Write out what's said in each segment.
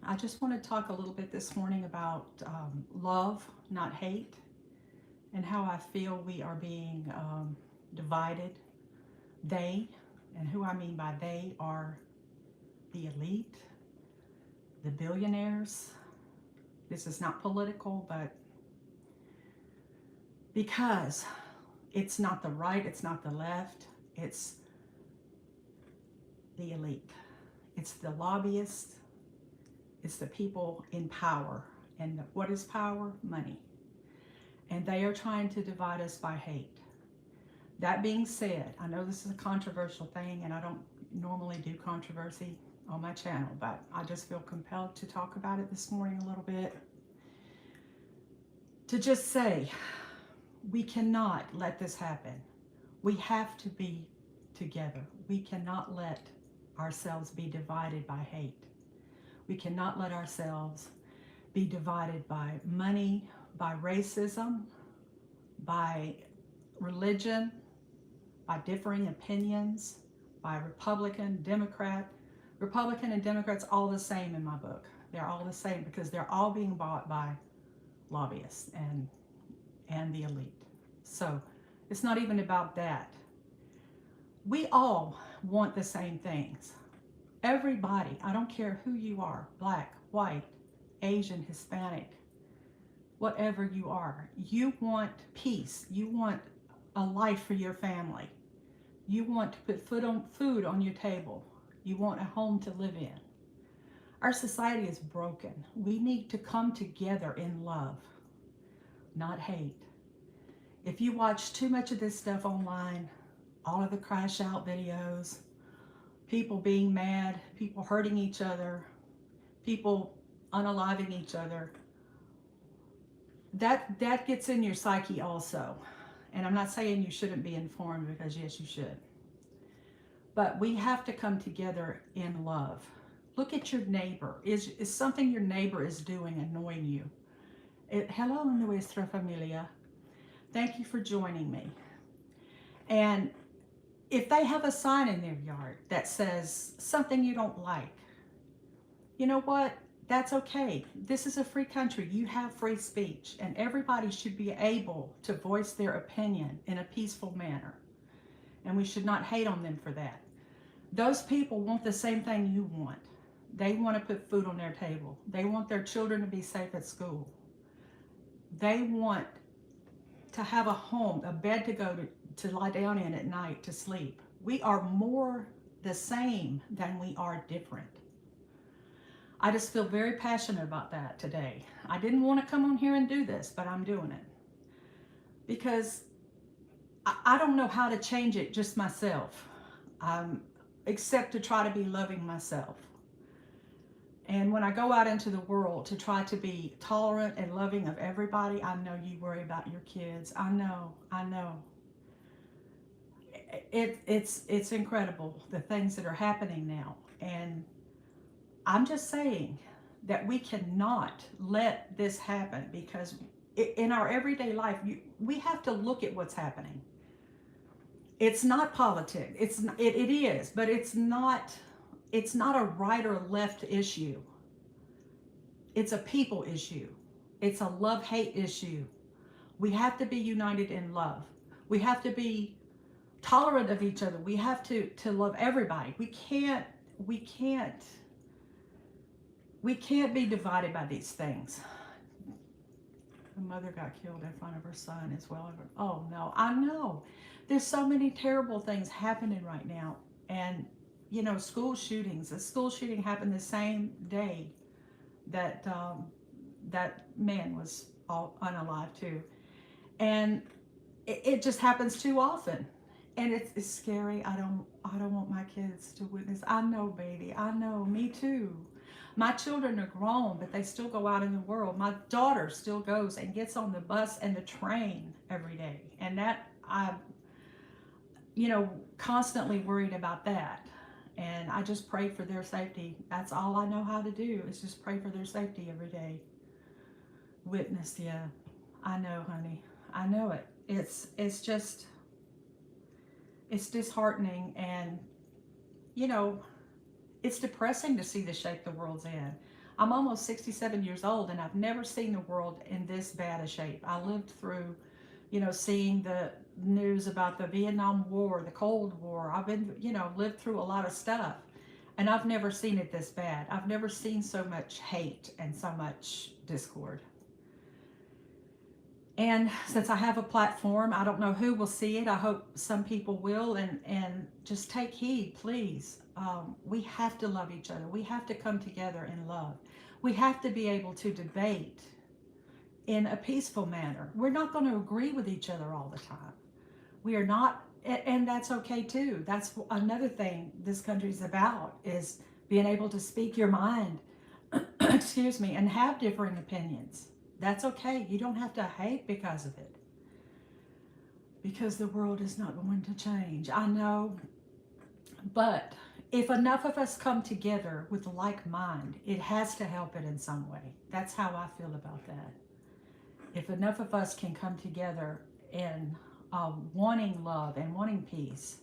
I just want to talk a little bit this morning about love, not hate, and how I feel we are being divided. They, and who I mean by they, are the elite, the billionaires. This is not political, but because it's not the right, it's not the left, it's the elite. It's the lobbyists, it's the people in power. And what is power? Money. And they are trying to divide us by hate. That being said, I know this is a controversial thing, and I don't normally do controversy on my channel, but I just feel compelled to talk about it this morning a little bit. To just say, we cannot let this happen. We have to be together. We cannot let ourselves be divided by hate. We cannot let ourselves be divided by money, by racism, by religion, by differing opinions, by Republican, Democrat. Republican and Democrats all the same in my book. They're all the same because they're all being bought by lobbyists and the elite. So it's not even about that. We all want the same things. Everybody, I don't care who you are, black, white, Asian, Hispanic, whatever you are, you want peace. You want a life for your family. You want to put food on your table. You want a home to live in. Our society is broken. We need to come together in love, not hate. If you watch too much of this stuff online, all of the crash out videos, people being mad, people hurting each other, people unaliving each other, that gets in your psyche also. And I'm not saying you shouldn't be informed, because yes, you should. But we have to come together in love. Look at your neighbor. Is something your neighbor is doing annoying you? Hello, nuestra familia. Thank you for joining me. And if they have a sign in their yard that says something you don't like, you know what? That's okay. This is a free country. You have free speech, and everybody should be able to voice their opinion in a peaceful manner. And we should not hate on them for that. Those people want the same thing you want. They want to put food on their table. They want their children to be safe at school. They want to have a home, a bed to go to lie down in at night to sleep. We are more the same than we are different. I just feel very passionate about that today. I didn't want to come on here and do this, but I'm doing it. Because I don't know how to change it just myself, except to try to be loving myself. And when I go out into the world to try to be tolerant and loving of everybody, I know you worry about your kids. I know. It's incredible, the things that are happening now. And I'm just saying that we cannot let this happen, because in our everyday life, we have to look at what's happening. It's not politics. It is, but it's not a right or left issue. It's a people issue. It's a love-hate issue. We have to be united in love. We have to be tolerant of each other. We have to love everybody. We can't be divided by these things. The mother got killed in front of her son as well. Oh no, I know. There's so many terrible things happening right now. And you know, school shootings. A school shooting happened the same day that that man was all unalive too. And it just happens too often. And it's scary. I don't want my kids to witness. I know, baby. I know. Me too. My children are grown, but they still go out in the world. My daughter still goes and gets on the bus and the train every day. And that, constantly worried about that. And I just pray for their safety. That's all I know how to do, is just pray for their safety every day. Witness, yeah. I know, honey. I know it. It's disheartening, and, it's depressing to see the shape the world's in. I'm almost 67 years old, and I've never seen the world in this bad a shape. I lived through, you know, seeing the news about the Vietnam War, the Cold War. I've been, you know, lived through a lot of stuff, and I've never seen it this bad. I've never seen so much hate and so much discord. And since I have a platform, I don't know who will see it. I hope some people will, and just take heed, please. We have to love each other. We have to come together in love. We have to be able to debate in a peaceful manner. We're not going to agree with each other all the time. We are not, and that's okay too. That's another thing this country's about, is being able to speak your mind, excuse me, and have differing opinions. That's okay. You don't have to hate because of it. Because the world is not going to change. I know. But if enough of us come together with a like mind, it has to help it in some way. That's how I feel about that. If enough of us can come together in wanting love and wanting peace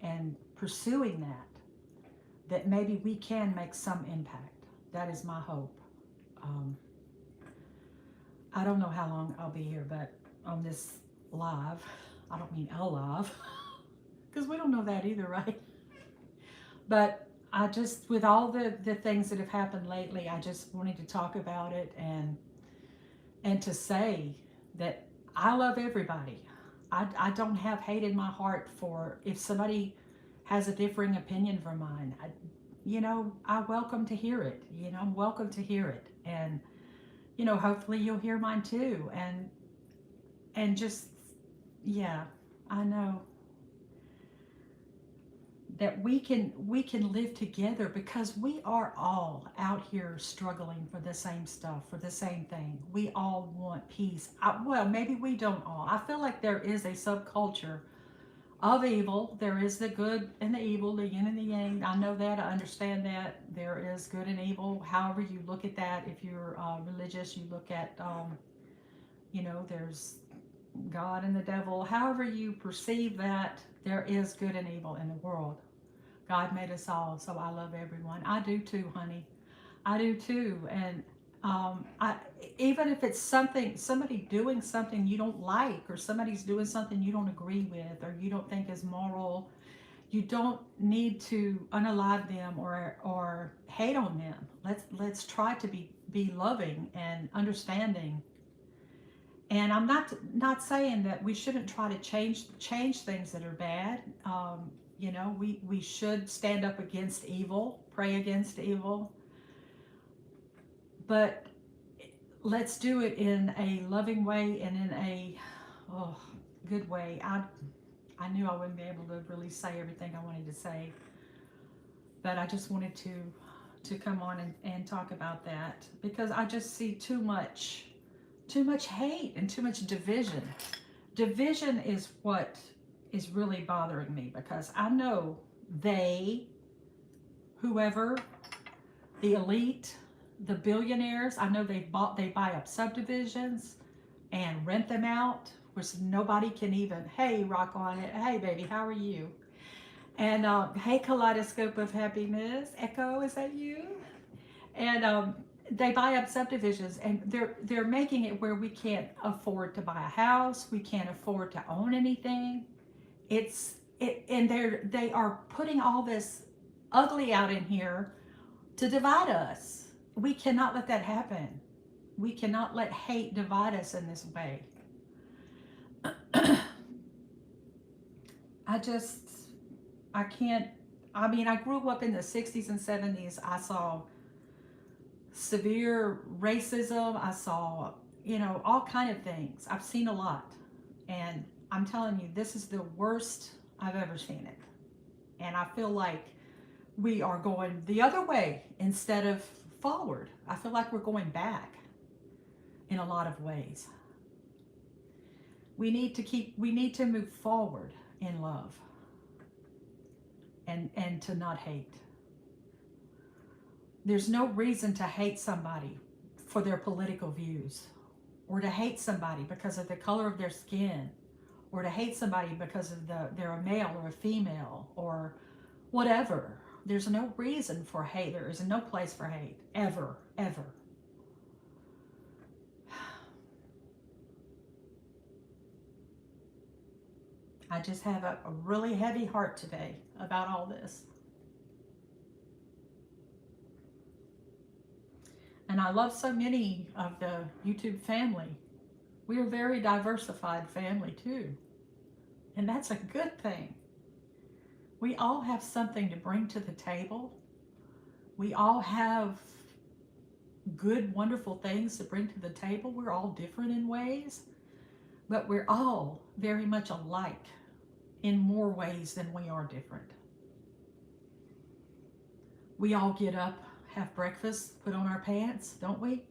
and pursuing that maybe we can make some impact. That is my hope. I don't know how long I'll be here, but on this live, I don't mean a live, because we don't know that either, right? But I just, with all the things that have happened lately, I just wanted to talk about it and to say that I love everybody. I don't have hate in my heart for if somebody has a differing opinion from mine. I welcome to hear it. I'm welcome to hear it. And hopefully you'll hear mine too. And just, yeah, I know that we can live together, because we are all out here struggling for the same stuff, for the same thing. We all want peace. Well, maybe we don't all. I feel like there is a subculture of evil. There is the good and the evil, the yin and the yang. I know that. I understand that. There is good and evil. However you look at that, if you're religious, you look at, there's God and the devil. However you perceive that, there is good and evil in the world. God made us all, so I love everyone. I do too, honey. I do too. And even if it's somebody doing something you don't like, or somebody's doing something you don't agree with, or you don't think is moral, you don't need to unalive them or hate on them. Let's try to be loving and understanding. And I'm not saying that we shouldn't try to change things that are bad. We should stand up against evil, pray against evil. But let's do it in a loving way and in a good way. I knew I wouldn't be able to really say everything I wanted to say, but I just wanted to come on and talk about that, because I just see too much hate and too much division. Division is what is really bothering me, because I know whoever, the elite, the billionaires, I know they buy up subdivisions and rent them out, which nobody can even, hey, rock on it, hey baby, how are you? And hey, kaleidoscope of happiness, Echo, is that you? And they buy up subdivisions, and they're making it where we can't afford to buy a house, we can't afford to own anything. And they are putting all this ugly out in here to divide us. We cannot let that happen. We cannot let hate divide us in this way. I can't. I grew up in the 60s and 70s. I saw severe racism. I saw, all kind of things. I've seen a lot. And I'm telling you, this is the worst I've ever seen it. And I feel like we are going the other way instead of forward. I feel like we're going back in a lot of ways. We need to move forward in love and to not hate. There's no reason to hate somebody for their political views, or to hate somebody because of the color of their skin, or to hate somebody because of they're a male or a female or whatever. There's no reason for hate. There is no place for hate, ever. ever. I just have a really heavy heart today about all this. And I love so many of the YouTube family. We are a very diversified family too. And that's a good thing. We all have something to bring to the table. We all have good, wonderful things to bring to the table. We're all different in ways, but we're all very much alike in more ways than we are different. We all get up, have breakfast, put on our pants, don't we?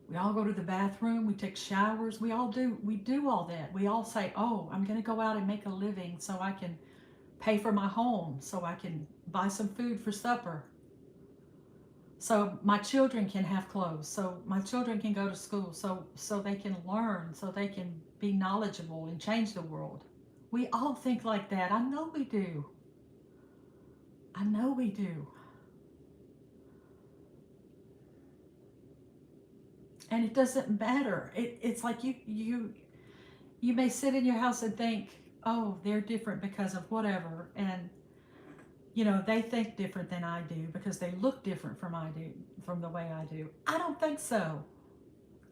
We all go to the bathroom, we take showers, we do all that. We all say, oh, I'm going to go out and make a living so I can pay for my home, so I can buy some food for supper, so my children can have clothes, so my children can go to school, so they can learn, so they can be knowledgeable and change the world. We all think like that. I know we do. I know we do. And it doesn't matter. It's like you may sit in your house and think, oh, they're different because of whatever, and they think different than I do because they look different from the way I do. I don't think so.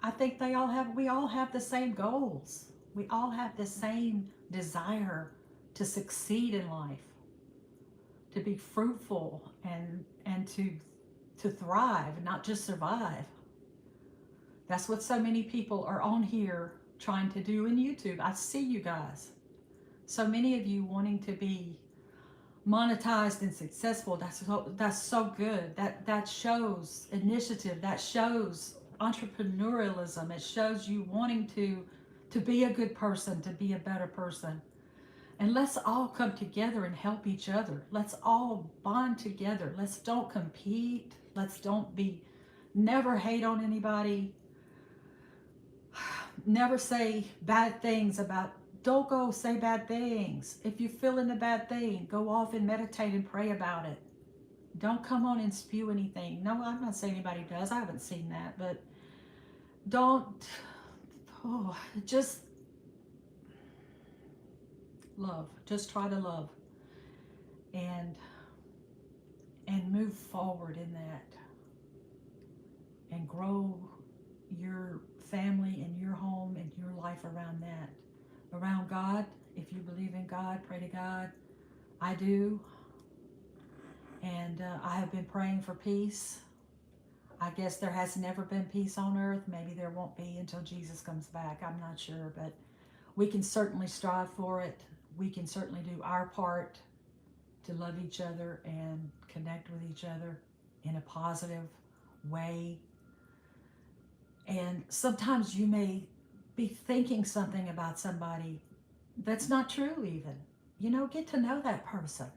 I think we all have the same goals. We all have the same desire to succeed in life, to be fruitful and to thrive, not just survive. That's what so many people are on here trying to do in YouTube. I see you guys. So many of you wanting to be monetized and successful. That's so good. That shows initiative. That shows entrepreneurialism. It shows you wanting to be a good person, to be a better person. And let's all come together and help each other. Let's all bond together. Let's don't compete. Let's don't be, never hate on anybody. Never say bad things about, don't go say bad things. If you're feeling a bad thing, go off and meditate and pray about it. Don't come on and spew anything. No, I'm not saying anybody does. I haven't seen that, but don't, just love. Just try to love and move forward in that and grow your family and your home and your life around that. Around God. If you believe in God, pray to God. I do. And I have been praying for peace. I guess there has never been peace on earth. Maybe there won't be until Jesus comes back. I'm not sure, but we can certainly strive for it. We can certainly do our part to love each other and connect with each other in a positive way. And sometimes you may be thinking something about somebody that's not true even. Get to know that person.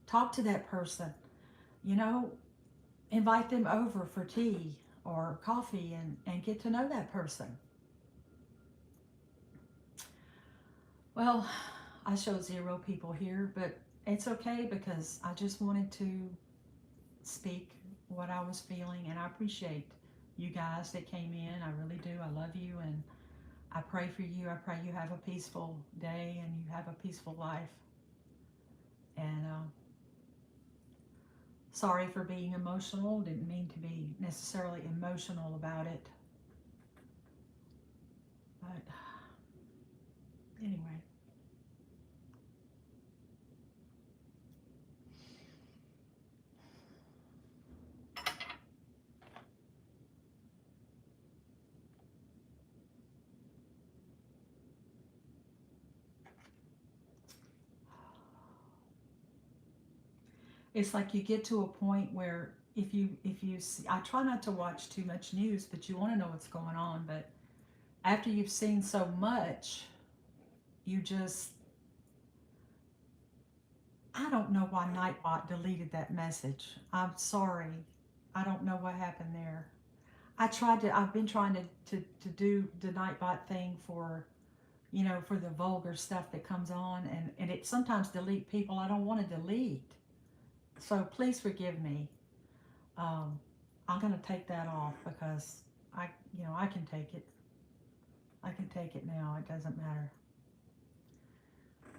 Talk to that person. Invite them over for tea or coffee and get to know that person. Well, I show 0 people here, but it's okay because I just wanted to speak what I was feeling, and I appreciate you guys that came in. I really do. I love you, and I pray for you. I pray you have a peaceful day and you have a peaceful life. And sorry for being emotional. Didn't mean to be necessarily emotional about it. But anyway. It's like you get to a point where if you see, I try not to watch too much news, but you want to know what's going on. But after you've seen so much, you just, I don't know why Nightbot deleted that message. I'm sorry. I don't know what happened there. I've been trying to do the Nightbot thing for, for the vulgar stuff that comes on, and it sometimes delete people I don't want to delete. So please forgive me. I'm going to take that off because I can take it. I can take it now. It doesn't matter.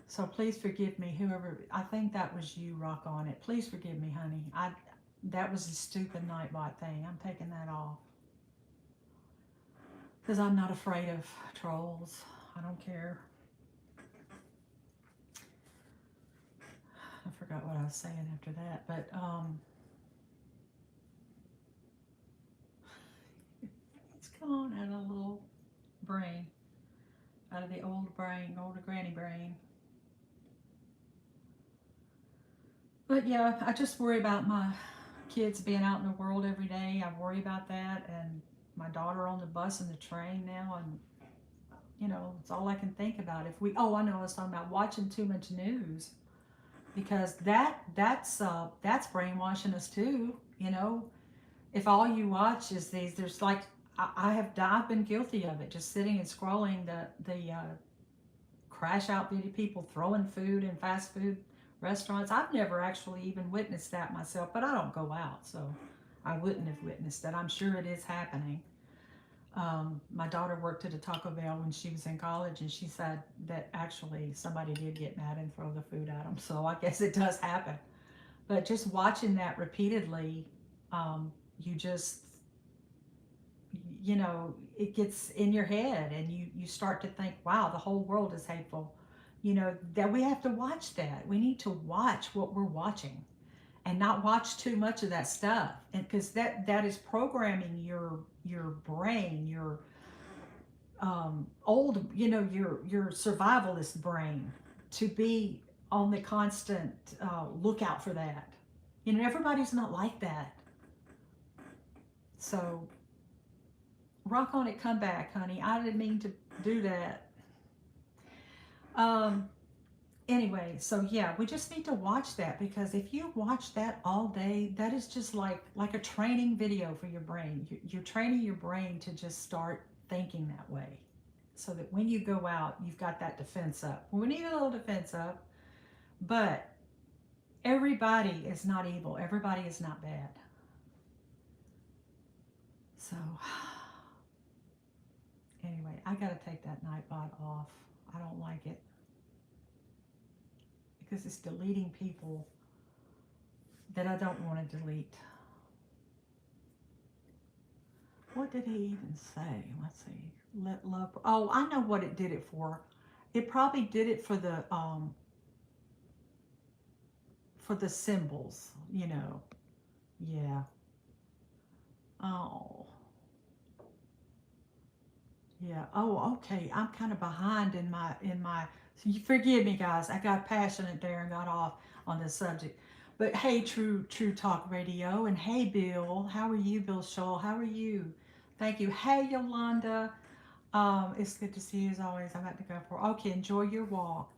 So please forgive me, whoever. I think that was you, Rock On It. Please forgive me, honey. That was a stupid Nightbot thing. I'm taking that off because I'm not afraid of trolls. I don't care. I forgot what I was saying after that, but it's gone out of the little brain, out of the old brain, older granny brain. But yeah, I just worry about my kids being out in the world every day. I worry about that, and my daughter on the bus and the train now, and it's all I can think about. If we, oh, I know, I was talking about watching too much news because that's brainwashing us too. If all you watch is these, there's like I've been guilty of it, just sitting and scrolling the crash out video, people throwing food in fast food restaurants. I've never actually even witnessed that myself, but I don't go out, so I wouldn't have witnessed that. I'm sure it is happening. My daughter worked at a Taco Bell when she was in college, and she said that actually somebody did get mad and throw the food at them. So I guess it does happen. But just watching that repeatedly, you just, it gets in your head, and you start to think, wow, the whole world is hateful. That we have to watch that. We need to watch what we're watching and not watch too much of that stuff. And because that is programming your brain, your old, your survivalist brain to be on the constant lookout for that. Everybody's not like that. So Rock On It, come back, honey. I didn't mean to do that. Anyway, so yeah, we just need to watch that, because if you watch that all day, that is just like a training video for your brain. You're training your brain to just start thinking that way, so that when you go out, you've got that defense up. We need a little defense up, but everybody is not evil. Everybody is not bad. So anyway, I got to take that Nightbot off. I don't like it because it's deleting people that I don't want to delete. What did he even say? Let's see. Let love. Oh, I know what it did it for. It probably did it for the symbols. Yeah. Oh. Yeah. Oh, okay. I'm kind of behind in my. So you forgive me, guys. I got passionate there and got off on this subject. But hey, True Talk Radio, and hey, Bill. How are you, Bill Scholl? How are you? Thank you. Hey, Yolanda. It's good to see you as always. I'm about to go for. Okay, enjoy your walk.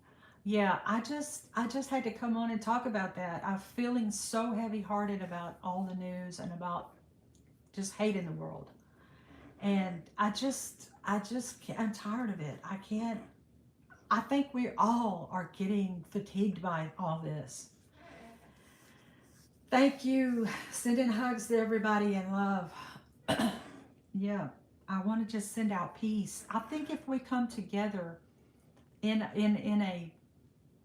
Yeah, I just had to come on and talk about that. I'm feeling so heavy-hearted about all the news and about just hate in the world. And I'm tired of it. I can't. I think we all are getting fatigued by all this. Thank you. Sending hugs to everybody and love. Yeah, I want to just send out peace. I think if we come together in a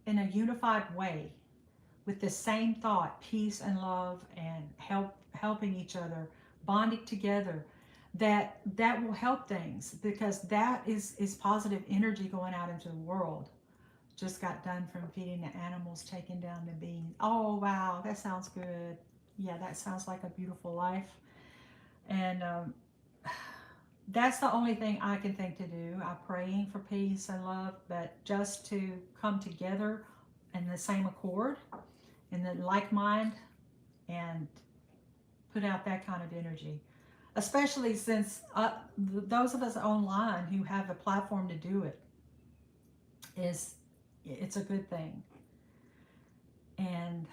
unified way with the same thought, peace and love, and helping each other, bonding together, that will help things, because that is positive energy going out into the world. Just got done from feeding the animals, taking down the beans. Oh wow, that sounds good. Yeah, that sounds like a beautiful life. And that's the only thing I can think to do. I'm praying for peace and love, but just to come together in the same accord, in the like mind, and put out that kind of energy. Especially since those of us online who have a platform to do it, it's a good thing. And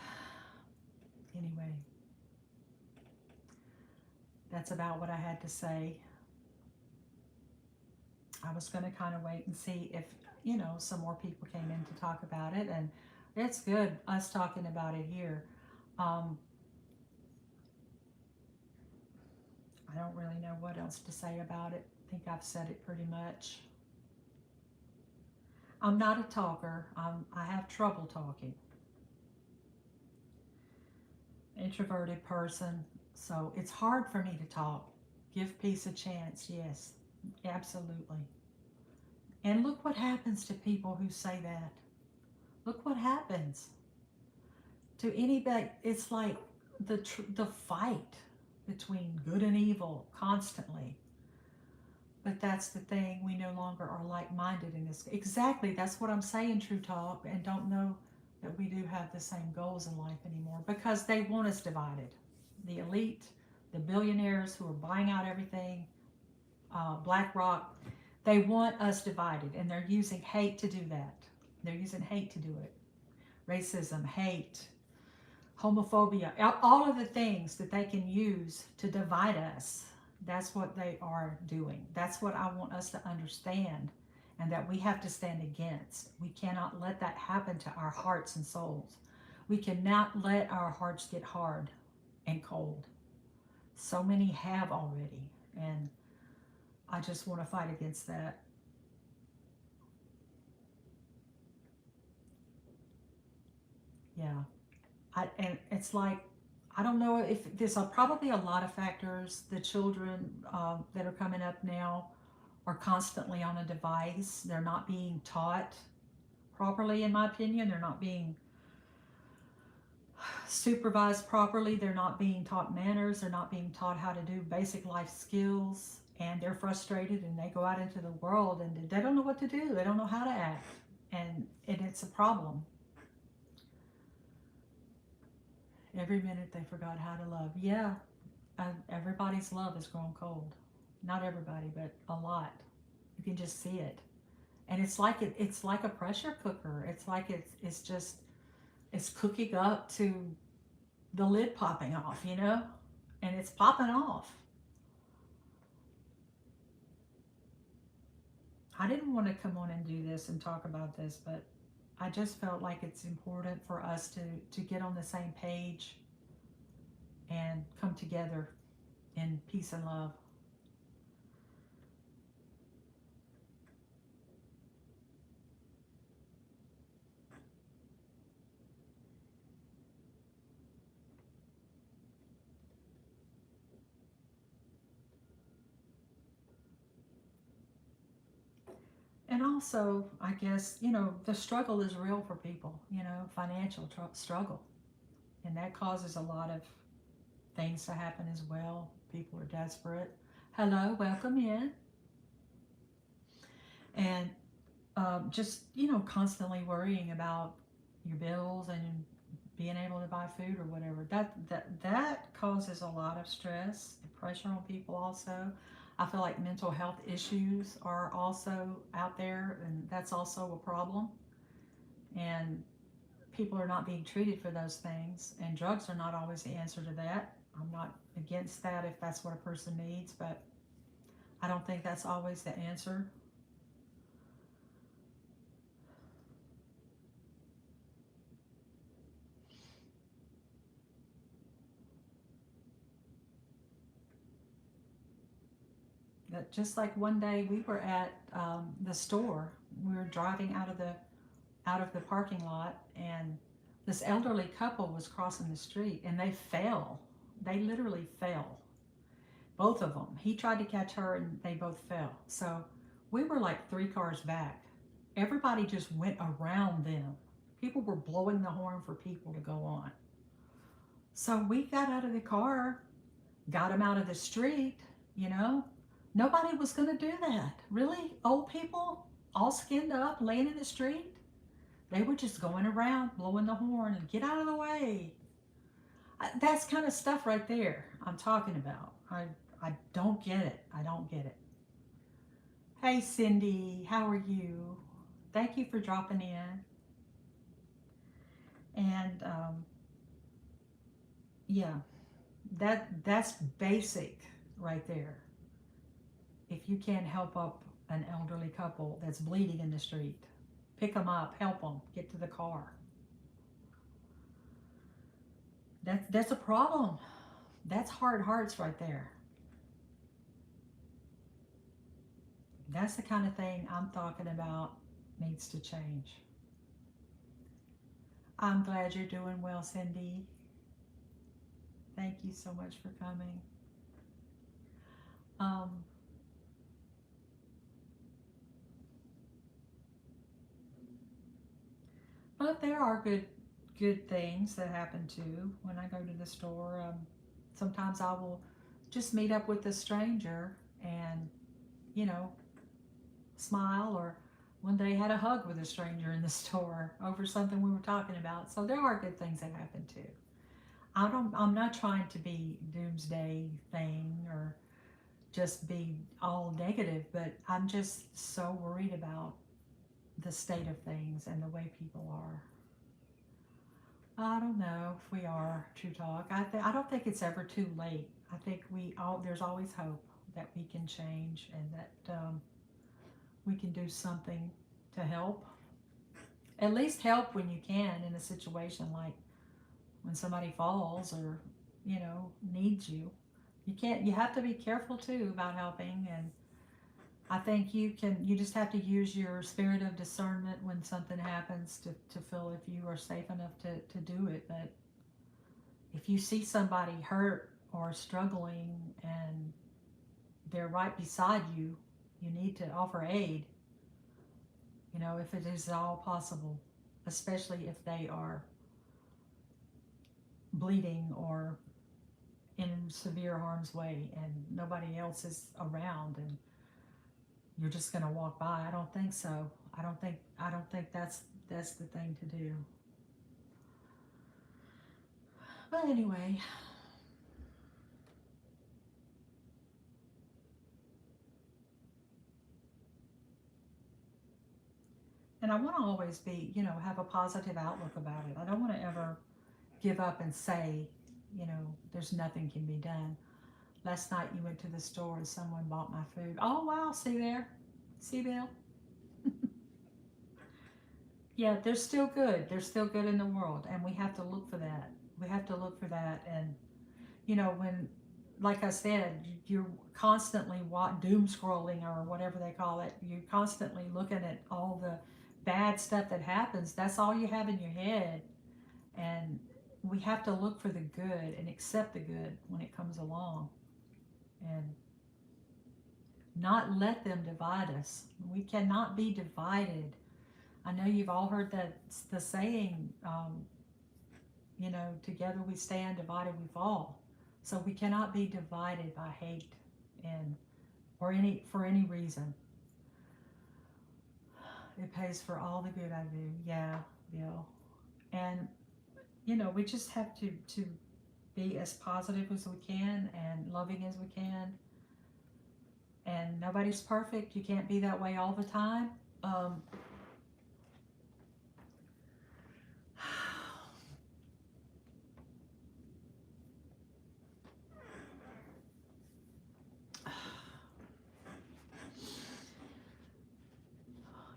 anyway, that's about what I had to say. I was going to kind of wait and see if, some more people came in to talk about it. And it's good, us talking about it here. don't really know what else to say about it. I think I've said it pretty much. I'm not a talker. I have trouble talking. Introverted person, so it's hard for me to talk. Give peace a chance, yes, absolutely. And look what happens to people who say that. Look what happens to anybody. It's like the fight between good and evil constantly. But that's the thing, we no longer are like-minded in this. Exactly, that's what I'm saying, True Talk, and don't know that we do have the same goals in life anymore because they want us divided. The elite, the billionaires who are buying out everything, BlackRock, they want us divided, and they're using hate to do that. They're using hate to do it. Racism, hate, homophobia, all of the things that they can use to divide us. That's what they are doing. That's what I want us to understand, and that we have to stand against. We cannot let that happen to our hearts and souls. We cannot let our hearts get hard and cold. So many have already, and I just want to fight against that. Yeah. And it's like, I don't know if there's probably a lot of factors. The children that are coming up now are constantly on a device. They're not being taught properly, in my opinion. They're not being supervised properly. They're not being taught manners. They're not being taught how to do basic life skills. And they're frustrated, and they go out into the world and they don't know what to do. They don't know how to act. And it's a problem. Every minute they forgot how to love. Yeah, everybody's love has grown cold. Not everybody, but a lot. You can just see it, and it's like a pressure cooker. It's like it's just it's cooking up to the lid popping off, and it's popping off. I didn't want to come on and do this and talk about this, but I just felt like it's important for us to get on the same page and come together in peace and love. And also, I guess, the struggle is real for people, financial struggle. And that causes a lot of things to happen as well. People are desperate. Hello, welcome in. And just, constantly worrying about your bills and being able to buy food or whatever. That causes a lot of stress and pressure on people also. I feel like mental health issues are also out there, and that's also a problem. And people are not being treated for those things, and drugs are not always the answer to that. I'm not against that if that's what a person needs, but I don't think that's always the answer. But just like one day we were at the store, we were driving out of the parking lot, and this elderly couple was crossing the street, and they fell. They literally fell, both of them. He tried to catch her, and they both fell. So we were like 3 cars back. Everybody just went around them. People were blowing the horn for people to go on. So we got out of the car, got them out of the street, you know. Nobody was going to do that. Really? Old people, all skinned up, laying in the street? They were just going around, blowing the horn, and get out of the way. That's kind of stuff right there I'm talking about. I don't get it. I don't get it. Hey, Cindy, how are you? Thank you for dropping in. And yeah, that's basic right there. If you can't help up an elderly couple that's bleeding in the street, pick them up, help them get to the car. That's a problem. That's hard hearts right there. That's the kind of thing I'm talking about needs to change. I'm glad you're doing well, Cindy. Thank you so much for coming. Um, but there are good things that happen too. When I go to the store, sometimes I will just meet up with a stranger and, you know, smile, or one day had a hug with a stranger in the store over something we were talking about. So there are good things that happen too. I'm not trying to be doomsday thing or just be all negative, but I'm just so worried about the state of things and the way people are. I don't know if we are, True Talk. I don't think it's ever too late. I think there's always hope that we can change, and that we can do something to help. At least help when you can in a situation like when somebody falls or, needs you. You have to be careful too about helping. And I think you just have to use your spirit of discernment when something happens to feel if you are safe enough to do it. But if you see somebody hurt or struggling and they're right beside you, you need to offer aid, if it is at all possible, especially if they are bleeding or in severe harm's way and nobody else is around and you're just going to walk by. I don't think so. I don't think that's the thing to do. But anyway, and I want to always be, have a positive outlook about it. I don't want to ever give up and say, there's nothing can be done. Last night you went to the store and someone bought my food. Oh wow, see there? See Bill? Yeah, they're still good. They're still good in the world, and we have to look for that. We have to look for that. And when, like I said, you're constantly doom scrolling or whatever they call it. You're constantly looking at all the bad stuff that happens. That's all you have in your head, and we have to look for the good and accept the good when it comes along, and not let them divide us. We cannot be divided. I know you've all heard the saying, together we stand, divided we fall. So we cannot be divided by hate and or for any reason. It pays for all the good I do. Yeah, Bill. And we just have to be as positive as we can and loving as we can. And nobody's perfect. You can't be that way all the time. Um,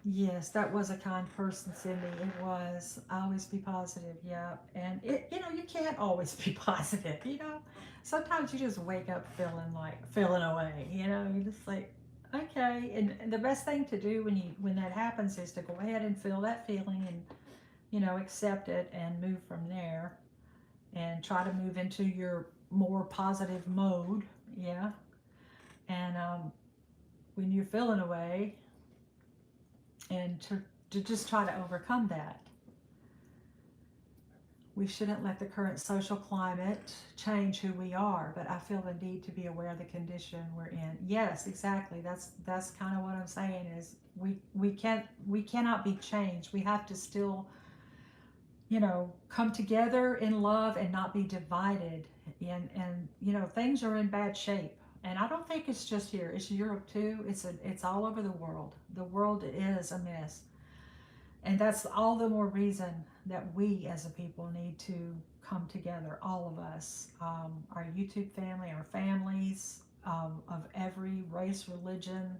Yes, that was a kind person, Cindy. It was. Always be positive. Yeah. And you can't always be positive. Sometimes you just wake up feeling away. You're just like, okay. And the best thing to do when that happens is to go ahead and feel that feeling and, accept it and move from there and try to move into your more positive mode. Yeah. And when you're feeling away, and to just try to overcome that. We shouldn't let the current social climate change who we are, but I feel the need to be aware of the condition we're in. Yes, exactly. That's kind of what I'm saying is we cannot be changed. We have to still, come together in love and not be divided. And things are in bad shape. And I don't think it's just here. It's Europe too. It's all over the world. The world is a mess. And that's all the more reason that we as a people need to come together, all of us, our YouTube family, our families, of every race, religion,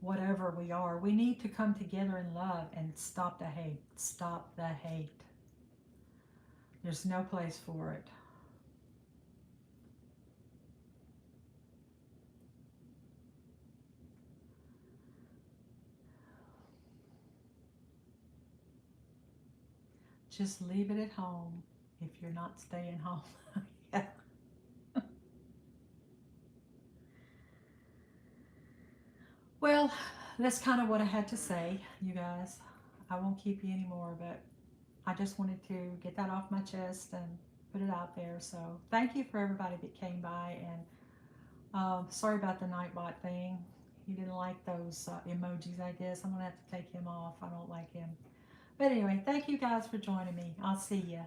whatever we are. We need to come together in love and stop the hate. Stop the hate. There's no place for it. Just leave it at home if you're not staying home. Yeah. Well, that's kind of what I had to say, you guys. I won't keep you anymore, but I just wanted to get that off my chest and put it out there. So thank you for everybody that came by, and sorry about the Nightbot thing. He didn't like those emojis, I guess. I'm going to have to take him off. I don't like him. But anyway, thank you guys for joining me. I'll see you.